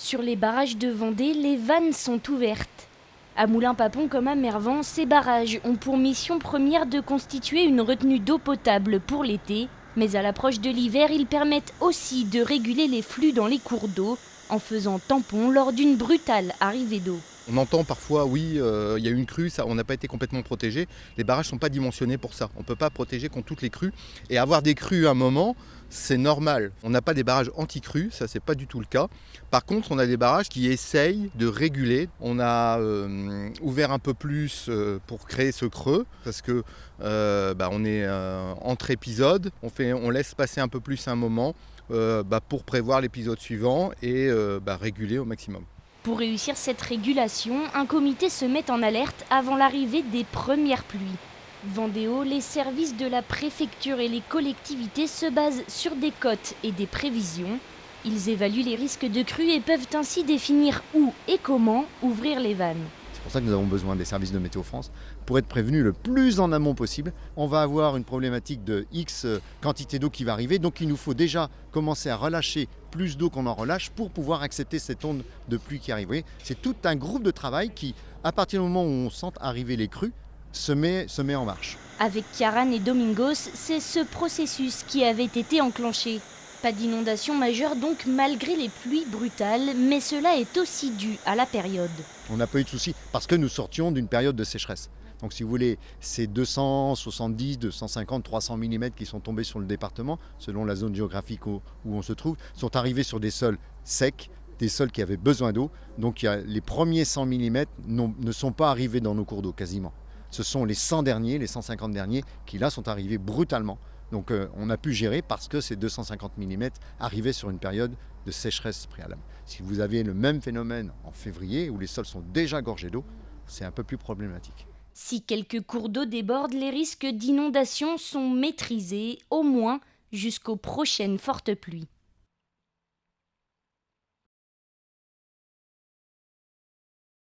Sur les barrages de Vendée, les vannes sont ouvertes. À Moulins-Papon comme à Mervan, ces barrages ont pour mission première de constituer une retenue d'eau potable pour l'été, mais à l'approche de l'hiver, ils permettent aussi de réguler les flux dans les cours d'eau en faisant tampon lors d'une brutale arrivée d'eau. On entend parfois, oui, il y a eu une crue, ça, on n'a pas été complètement protégé. Les barrages ne sont pas dimensionnés pour ça. On ne peut pas protéger contre toutes les crues. Et avoir des crues à un moment, c'est normal. On n'a pas des barrages anti-crues, ça c'est pas du tout le cas. Par contre, on a des barrages qui essayent de réguler. On a ouvert un peu plus pour créer ce creux, parce que on est entre épisodes. On laisse passer un peu plus un moment pour prévoir l'épisode suivant et réguler au maximum. Pour réussir cette régulation, un comité se met en alerte avant l'arrivée des premières pluies. Vendéo, les services de la préfecture et les collectivités se basent sur des cotes et des prévisions. Ils évaluent les risques de crue et peuvent ainsi définir où et comment ouvrir les vannes. C'est pour ça que nous avons besoin des services de Météo France pour être prévenus le plus en amont possible. On va avoir une problématique de X quantité d'eau qui va arriver, donc il nous faut déjà commencer à relâcher plus d'eau qu'on en relâche pour pouvoir accepter cette onde de pluie qui arrive. C'est tout un groupe de travail qui, à partir du moment où on sent arriver les crues, se met en marche. Avec Kiaran et Domingos, c'est ce processus qui avait été enclenché. Pas d'inondation majeure donc malgré les pluies brutales, mais cela est aussi dû à la période. On n'a pas eu de soucis parce que nous sortions d'une période de sécheresse. Donc si vous voulez, ces 270, 250, 300 mm qui sont tombés sur le département, selon la zone géographique où on se trouve, sont arrivés sur des sols secs, des sols qui avaient besoin d'eau. Donc les premiers 100 mm ne sont pas arrivés dans nos cours d'eau quasiment. Ce sont les 100 derniers, les 150 derniers qui là sont arrivés brutalement. Donc on a pu gérer parce que ces 250 mm arrivaient sur une période de sécheresse préalable. Si vous avez le même phénomène en février où les sols sont déjà gorgés d'eau, c'est un peu plus problématique. Si quelques cours d'eau débordent, les risques d'inondation sont maîtrisés, au moins jusqu'aux prochaines fortes pluies.